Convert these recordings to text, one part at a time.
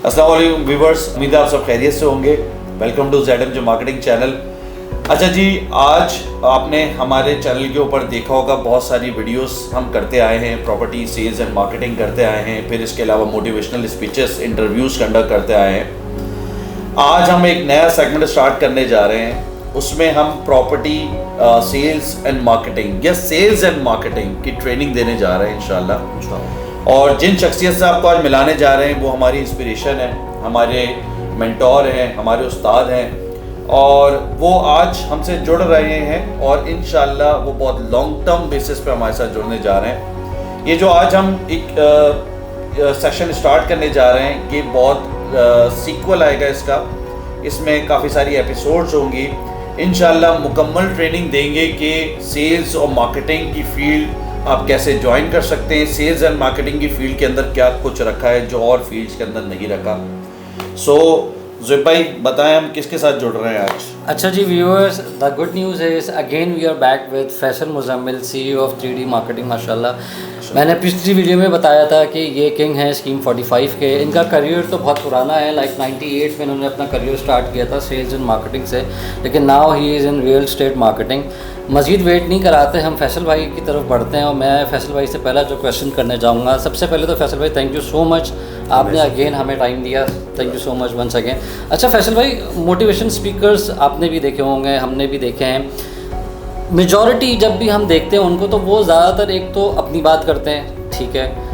अस्सलाम वालेकुम व्यूवर्स, उम्मीद है आप सब खैरियत से होंगे। Welcome to ZMJ marketing channel. अच्छा जी, आज आपने हमारे चैनल के ऊपर देखा होगा बहुत सारी वीडियोस हम करते आए हैं, प्रॉपर्टी सेल्स एंड मार्केटिंग करते आए हैं, फिर इसके अलावा मोटिवेशनल स्पीचेस, इंटरव्यूज़ कंडक्ट करते आए हैं। आज हम एक नया सेगमेंट स्टार्ट करने जा रहे हैं, उसमें हम प्रॉपर्टी सेल्स एंड मार्केटिंग या सेल्स एंड मार्केटिंग की ट्रेनिंग देने जा रहे हैं इंशाल्लाह। और जिन शख्सियत से आपको आज मिलाने जा रहे हैं वो हमारी इंस्पिरेशन है, हमारे मेंटोर हैं, हमारे उस्ताद हैं, और वो आज हमसे जुड़ रहे हैं और इंशाल्लाह वो बहुत लॉन्ग टर्म बेसिस पे हमारे साथ जुड़ने जा रहे हैं। ये जो आज हम एक सेशन स्टार्ट करने जा रहे हैं, ये बहुत सीक्वल आएगा इसका, इसमें काफ़ी सारी एपिसोड्स होंगी। इंशाल्लाह मुकम्मल ट्रेनिंग देंगे कि सेल्स और मार्केटिंग की फील्ड आप कैसे ज्वाइन कर सकते हैं, सेल्स एंड मार्केटिंग की फील्ड के अंदर क्या कुछ रखा है जो और फील्ड्स के अंदर नहीं रखा। सो ज़ुबैर भाई बताएं, हम किसके साथ जुड़ रहे हैं आज? अच्छा जी viewers, the good news is again we are back with Faisal Muzammil, CEO of 3D marketing. माशाल्लाह मैंने पिछली वीडियो में बताया था कि ये किंग है स्कीम 45 के। इनका करियर तो बहुत पुराना है, लाइक 98 में इन्होंने अपना करियर स्टार्ट किया था सेल्स एंड मार्केटिंग से, लेकिन now he is in real estate marketing. मज़ीद वेट नहीं कराते, हम फैसल भाई की तरफ बढ़ते हैं और मैं फैसल भाई से पहला जो क्वेश्चन करने जाऊँगा, सबसे पहले तो फैसल भाई थैंक यू सो मच, आपने अगेन हमें टाइम दिया, thank you so much once again. अच्छा फैसल भाई, मोटिवेशन स्पीकर्स आपने भी देखे होंगे, हमने भी देखे हैं, मेजॉरिटी जब भी हम देखते हैं उनको तो वो ज़्यादातर एक तो अपनी बात करते हैं, ठीक है,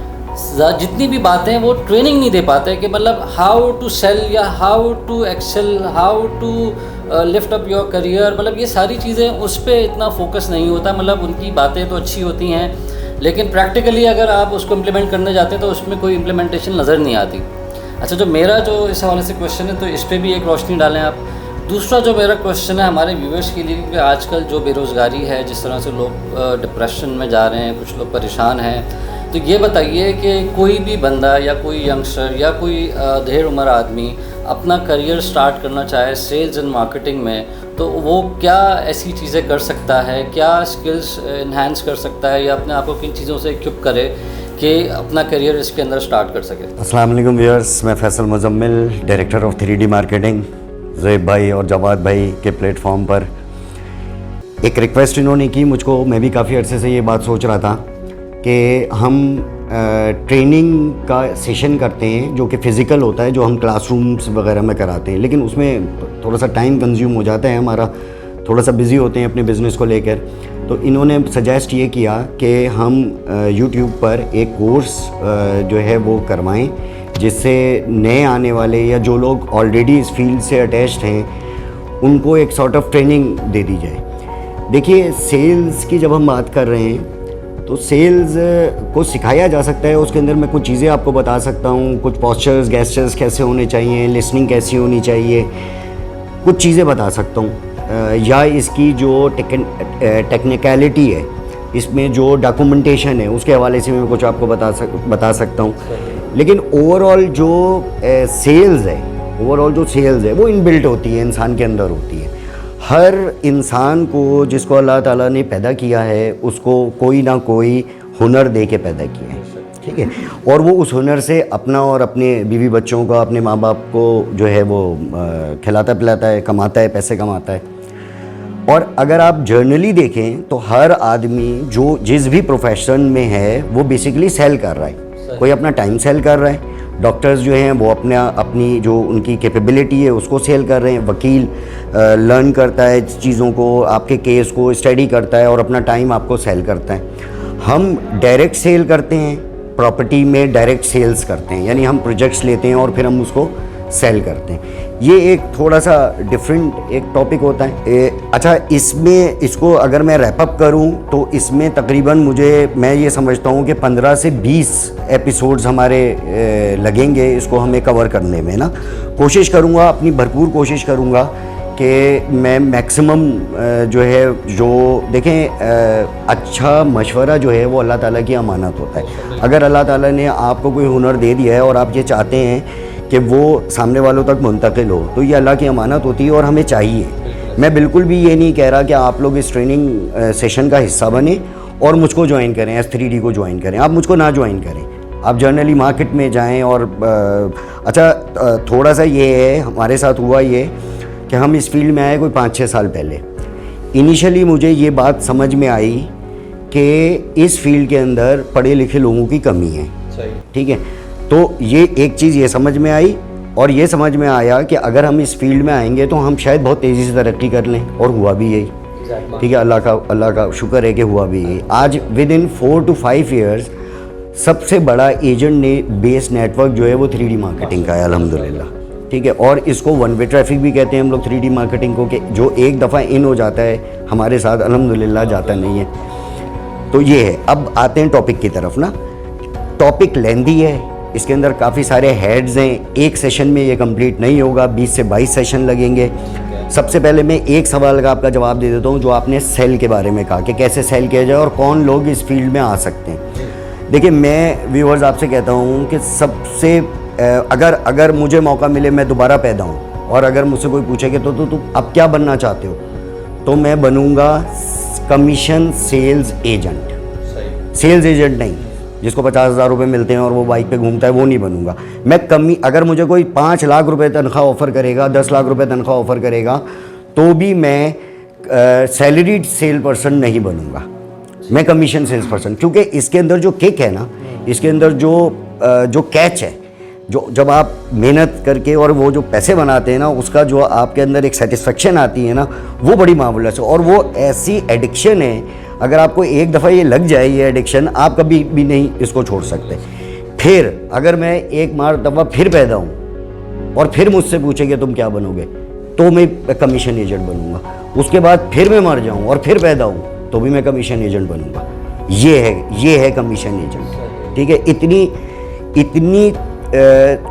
जितनी भी बातें हैं वो ट्रेनिंग नहीं दे पाते कि मतलब हाउ टू सेल या how to excel, how to lift up your career, मतलब ये सारी चीज़ें उस पर इतना फोकस नहीं होता। मतलब उनकी बातें तो अच्छी होती हैं लेकिन प्रैक्टिकली अगर आप उसको इम्प्लीमेंट करने जाते हैं तो उसमें कोई इम्प्लीमेंटेशन नज़र नहीं आती। अच्छा, जो मेरा जो इस हवाले से क्वेश्चन है तो इस पर भी एक रोशनी डालें आप। दूसरा जो मेरा क्वेश्चन है हमारे व्यूअर्स के लिए, क्योंकि आजकल जो बेरोज़गारी है, जिस तरह से लोग डिप्रेशन में जा रहे हैं, कुछ लोग परेशान हैं, तो ये बताइए कि कोई भी बंदा या कोई यंगस्टर या कोई ढेर उम्र आदमी अपना करियर स्टार्ट करना चाहे सेल्स एंड मार्केटिंग में, तो वो क्या ऐसी चीज़ें कर सकता है, क्या स्किल्स इन्हांस कर सकता है या अपने आप को किन चीज़ों से इक्विप करे कि अपना करियर इसके अंदर स्टार्ट कर सके? अस्सलाम वालेकुम व्यूअर्स, मैं Faisal Muzammil, director of 3D marketing. Zubair भाई और जवाद भाई के प्लेटफॉर्म पर एक रिक्वेस्ट इन्होंने की मुझको, मैं भी काफ़ी अर्से से ये बात सोच रहा था कि हम ट्रेनिंग का सेशन करते हैं जो कि फ़िज़िकल होता है, जो हम क्लासरूम्स वगैरह में कराते हैं, लेकिन उसमें थोड़ा सा टाइम कंज्यूम हो जाता है, हमारा थोड़ा सा बिज़ी होते हैं अपने बिज़नेस को लेकर। तो इन्होंने सजेस्ट ये किया कि हम यूट्यूब पर एक कोर्स जो है वो करवाएं, जिससे नए आने वाले या जो लोग ऑलरेडी इस फील्ड से अटैच्ड हैं उनको एक सॉर्ट ऑफ ट्रेनिंग दे दी जाए। देखिए, सेल्स की जब हम बात कर रहे हैं तो सेल्स को सिखाया जा सकता है, उसके अंदर मैं कुछ चीज़ें आपको बता सकता हूँ, कुछ पोस्चर्स गेस्चर्स कैसे होने चाहिए, लिसनिंग कैसी होनी चाहिए, कुछ चीज़ें बता सकता हूँ, या इसकी जो टेक्निकलिटी है, इसमें जो डॉक्यूमेंटेशन है उसके हवाले से मैं कुछ आपको बता सकता हूँ। लेकिन ओवरऑल जो सेल्स है वो इनबिल्ट होती है, इंसान के अंदर होती है। हर इंसान को जिसको अल्लाह ताला ने पैदा किया है उसको कोई ना कोई हुनर दे के पैदा किया है, ठीक है, और वो उस हुनर से अपना और अपने बीवी बच्चों का, अपने माँ बाप को जो है वो खिलाता पिलाता है, कमाता है, पैसे कमाता है। और अगर आप जर्नली देखें तो हर आदमी जो जिस भी प्रोफेशन में है वो बेसिकली सेल कर रहा है, कोई अपना टाइम सेल कर रहा है, डॉक्टर्स जो हैं वो अपनी जो उनकी कैपेबिलिटी है उसको सेल कर रहे हैं, वकील लर्न करता है चीज़ों को, आपके केस को स्टडी करता है और अपना टाइम आपको सेल करता है। हम डायरेक्ट सेल करते हैं, प्रॉपर्टी में डायरेक्ट सेल्स करते हैं, यानी हम प्रोजेक्ट्स लेते हैं और फिर हम उसको सेल करते हैं। ये एक थोड़ा सा डिफरेंट एक टॉपिक होता है। अच्छा, इसको अगर मैं रैप अप करूं तो इसमें तकरीबन मैं ये समझता हूं कि 15 से 20 एपिसोड्स हमारे लगेंगे इसको हमें कवर करने में ना। कोशिश करूंगा, अपनी भरपूर कोशिश करूंगा कि मैं मैक्सिमम जो देखें, अच्छा मशवरा जो है वो अल्लाह ताला की अमानत होता है। अगर अल्लाह ताला ने आपको कोई हुनर दे दिया है और आप ये चाहते हैं कि वो सामने वालों तक मुंतकिल हो, तो ये अल्लाह की अमानत होती है और हमें चाहिए। मैं बिल्कुल भी ये नहीं कह रहा कि आप लोग इस ट्रेनिंग सेशन का हिस्सा बने और मुझको ज्वाइन करें, S3D को ज्वाइन करें। आप मुझको ना ज्वाइन करें, आप जनरली मार्केट में जाएं और अच्छा थोड़ा सा ये है, हमारे साथ हुआ ये कि हम इस फील्ड में आए कोई 5-6 साल पहले। इनिशियली मुझे ये बात समझ में आई कि इस फील्ड के अंदर पढ़े लिखे लोगों की कमी है, ठीक है। तो ये एक चीज़ ये समझ में आई, और ये समझ में आया कि अगर हम इस फील्ड में आएंगे तो हम शायद बहुत तेज़ी से तरक्की कर लें, और हुआ भी यही, ठीक है। अल्लाह का शुक्र है कि हुआ भी यही। आज विद इन 4 to 5 ईयर्स सबसे बड़ा एजेंट ने बेस नेटवर्क जो है वो 3D मार्केटिंग का है, अल्हम्दुलिल्लाह, ठीक है। और इसको वन वे ट्रैफिक भी कहते हैं हम लोग 3D मार्केटिंग को, कि जो एक दफ़ा इन हो जाता है हमारे साथ, अल्हम्दुलिल्लाह जाता नहीं है। तो ये है। अब आते हैं टॉपिक की तरफ ना। टॉपिक लेंदी है, इसके अंदर काफ़ी सारे हेड्स हैं, एक सेशन में ये कंप्लीट नहीं होगा, 20 से 22 सेशन लगेंगे। सबसे पहले मैं एक सवाल का आपका जवाब दे देता हूँ, जो आपने सेल के बारे में कहा कि कैसे सेल किया जाए और कौन लोग इस फील्ड में आ सकते हैं। देखिए, मैं व्यूअर्स आपसे कहता हूँ कि सबसे अगर मुझे मौका मिले, मैं दोबारा पैदा हूँ, और अगर मुझसे कोई पूछे कि तो अब क्या बनना चाहते हो, तो मैं बनूँगा commission sales agent. Sales agent नहीं जिसको 50,000 रुपये मिलते हैं और वो बाइक पे घूमता है, वो नहीं बनूंगा मैं। अगर मुझे कोई 5 लाख रुपए तनख्वाह ऑफ़र करेगा, 10 लाख रुपए तनख्वाह ऑफ़र करेगा, तो भी मैं सैलरीड सेल पर्सन नहीं बनूंगा, मैं कमीशन सेल्स पर्सन। क्योंकि इसके अंदर जो किक है ना, इसके अंदर जो कैच है, जो जब आप मेहनत करके और वो जो पैसे बनाते हैं ना, उसका जो आपके अंदर एक सेटिस्फेक्शन आती है ना, वो बड़ी मामूलत है। और वो ऐसी एडिक्शन है, अगर आपको एक दफ़ा ये लग जाए ये एडिक्शन, आप कभी भी नहीं इसको छोड़ सकते। फिर अगर मैं एक दफ़ा फिर पैदा हूँ और फिर मुझसे पूछेंगे तुम क्या बनोगे, तो मैं कमीशन एजेंट बनूंगा। उसके बाद फिर मैं मर जाऊँ और फिर पैदा हूँ, तो भी मैं कमीशन एजेंट बनूंगा। ये है कमीशन एजेंट, ठीक है। इतनी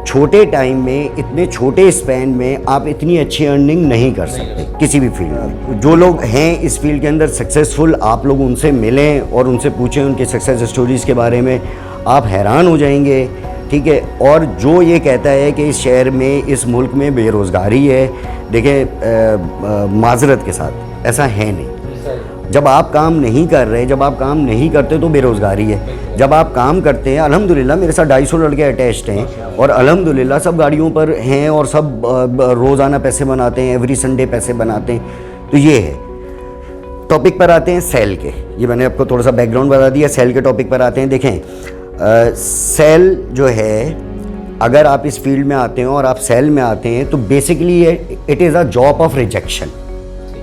छोटे टाइम में, इतने छोटे स्पैन में आप इतनी अच्छी अर्निंग नहीं कर सकते किसी भी फील्ड में। जो लोग हैं इस फील्ड के अंदर सक्सेसफुल, आप लोग उनसे मिलें और उनसे पूछें उनके सक्सेस स्टोरीज़ के बारे में, आप हैरान हो जाएंगे, ठीक है। और जो ये कहता है कि इस शहर में, इस मुल्क में बेरोज़गारी है, देखें माजरत के साथ ऐसा है नहीं। जब आप काम नहीं कर रहे, जब आप काम नहीं करते तो बेरोज़गारी है। जब आप काम करते हैं, अल्हम्दुलिल्लाह मेरे साथ 250 लड़के अटैच्ड हैं और अल्हम्दुलिल्लाह सब गाड़ियों पर हैं और सब रोज़ाना पैसे बनाते हैं, एवरी संडे पैसे बनाते हैं। तो ये है। टॉपिक पर आते हैं सेल के। ये मैंने आपको थोड़ा सा बैकग्राउंड बता दिया। सेल के टॉपिक पर आते हैं। देखें, सेल जो है, अगर आप इस फील्ड में आते हैं और आप सेल में आते हैं, तो basically it is a job of rejection.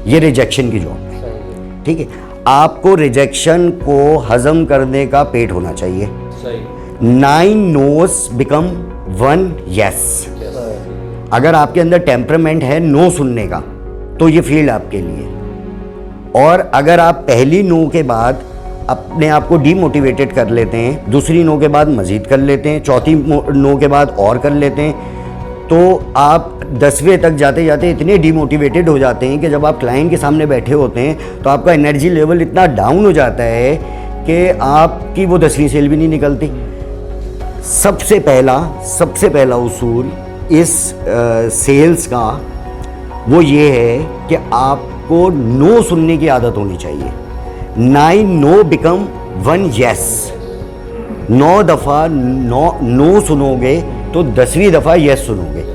ये रिजेक्शन की जॉब है, ठीक है। आपको रिजेक्शन को हजम करने का पेट होना चाहिए। 9 नोस बिकम 1 यस। अगर आपके अंदर टेम्परामेंट है नो सुनने का, तो ये फील्ड आपके लिए। और अगर आप पहली नो के बाद अपने आप को डीमोटिवेटेड कर लेते हैं, दूसरी नो के बाद मज़ीद कर लेते हैं, चौथी नो के बाद और कर लेते हैं, तो आप 10वें तक जाते जाते इतने डीमोटिवेटेड हो जाते हैं कि जब आप क्लाइंट के सामने बैठे होते हैं तो आपका एनर्जी लेवल इतना डाउन हो जाता है कि आपकी वो 10वीं सेल भी नहीं निकलती। सबसे पहला उसूल इस सेल्स का वो ये है कि आपको नो सुनने की आदत होनी चाहिए। 9 नो बिकम 1 यस। 9 दफ़ा नो सुनोगे तो 10वीं दफ़ा यस सुनोगे।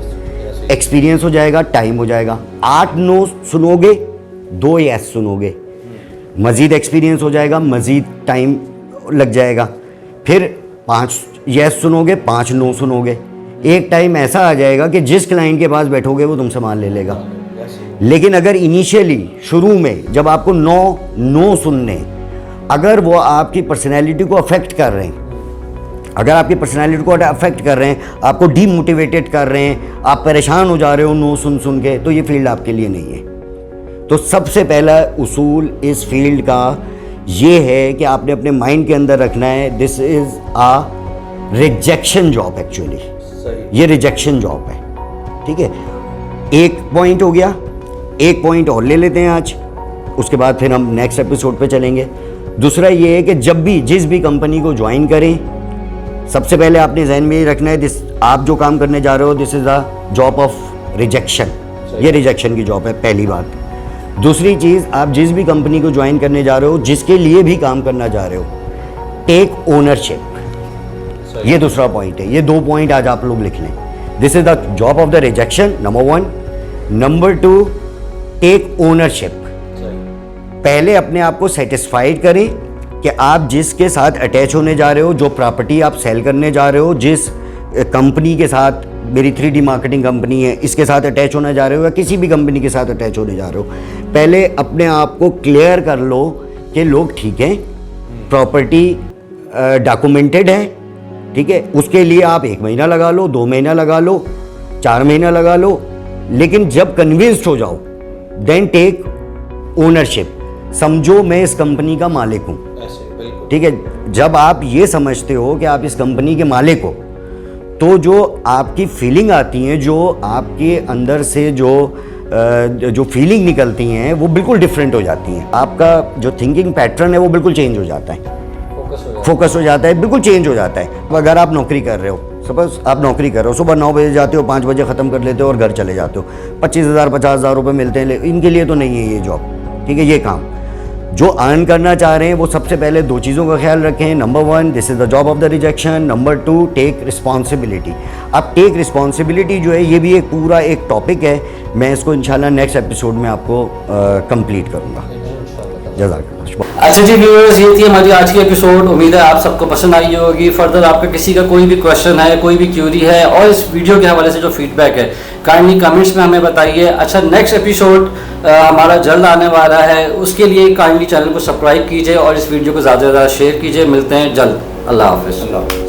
एक्सपीरियंस हो जाएगा, टाइम हो जाएगा। 8 नो सुनोगे, 2 यस सुनोगे, मज़ीद एक्सपीरियंस हो जाएगा, मज़ीद टाइम लग जाएगा। फिर 5 यस सुनोगे, 5 नो सुनोगे। एक टाइम ऐसा आ जाएगा कि जिस क्लाइंट के पास बैठोगे वो तुमसे माल ले लेगा। लेकिन अगर इनिशियली शुरू में जब आपको नो सुनने, अगर वो आपकी पर्सनैलिटी को अफेक्ट कर रहे हैं, अगर आपकी पर्सनैलिटी को अफेक्ट कर रहे हैं, आपको डीमोटिवेटेड कर रहे हैं, आप परेशान हो जा रहे हो नो सुन के, तो ये फील्ड आपके लिए नहीं है। तो सबसे पहला उसूल इस फील्ड का ये है कि आपने अपने माइंड के अंदर रखना है, this is a rejection job. Actually ये रिजेक्शन जॉब है, ठीक है। एक पॉइंट हो गया, एक पॉइंट और ले लेते हैं आज, उसके बाद फिर हम नेक्स्ट एपिसोड पे चलेंगे। दूसरा ये है कि जब भी जिस भी कंपनी को ज्वाइन करें, सबसे पहले आपने जहन में ये रखना है, आप जो काम करने जा रहे हो this is a job of rejection. ये रिजेक्शन की जॉब है, पहली बात। दूसरी चीज़, आप जिस भी कंपनी को ज्वाइन करने जा रहे हो, जिसके लिए भी काम करना जा रहे हो, टेक ओनरशिप। ये दूसरा पॉइंट है। ये 2 पॉइंट आज आप लोग लिख लें। This is the job of the rejection, number 1। Number 2, take ownership. पहले अपने आप को सेटिस्फाइड करें कि आप जिसके साथ अटैच होने जा रहे हो, जो प्रॉपर्टी आप सेल करने जा रहे हो, जिस कंपनी के साथ, मेरी 3D मार्केटिंग कंपनी है, इसके साथ अटैच होने जा रहे हो या किसी भी कंपनी के साथ अटैच होने जा रहे हो, पहले अपने आप को क्लियर कर लो कि लोग ठीक हैं, प्रॉपर्टी डॉक्यूमेंटेड है, ठीक है। उसके लिए आप 1 महीना लगा लो, 2 महीना लगा लो, 4 महीना लगा लो, लेकिन जब कन्विंस्ड हो जाओ देन टेक ओनरशिप। समझो मैं इस कंपनी का मालिक हूँ, ठीक है। जब आप ये समझते हो कि आप इस कंपनी के मालिक हो, तो जो आपकी फीलिंग आती है, जो आपके अंदर से जो फीलिंग निकलती हैं, वो बिल्कुल डिफरेंट हो जाती हैं। आपका जो थिंकिंग पैटर्न है वो बिल्कुल चेंज हो जाता है, फोकस हो जाता है, बिल्कुल चेंज हो जाता है। अगर आप नौकरी कर रहे हो, सपोज आप नौकरी कर रहे हो, सुबह 9 बजे जाते हो, 5 बजे ख़त्म कर लेते हो और घर चले जाते हो, 25,000 50,000 रुपये मिलते हैं, इनके लिए तो नहीं है ये जॉब, ठीक है। ये काम जो अर्न करना चाह रहे हैं वो सबसे पहले 2 चीज़ों का ख्याल रखें। Number 1, this is the job of the rejection. Number 2, take responsibility. अब टेक रिस्पॉन्सिबिलिटी जो है, ये भी एक पूरा एक टॉपिक है, मैं इसको इंशाल्लाह नेक्स्ट एपिसोड में आपको कंप्लीट करूँगा। जज़ाकल्लाह। अच्छा जी व्यूअर्स, ये थी हमारी आज की एपिसोड। उम्मीद है आप सबको पसंद आई होगी। फर्दर आपका किसी का कोई भी क्वेश्चन है, कोई भी क्यूरी है, और इस वीडियो के हवाले से जो फीडबैक है, काइंडली कमेंट्स में हमें बताइए। अच्छा, नेक्स्ट एपिसोड हमारा जल्द आने वाला है, उसके लिए काइंडली चैनल को सब्सक्राइब कीजिए और इस वीडियो को ज़्यादा से ज़्यादा शेयर कीजिए। मिलते हैं जल्द। अल्लाह हाफ़िज़।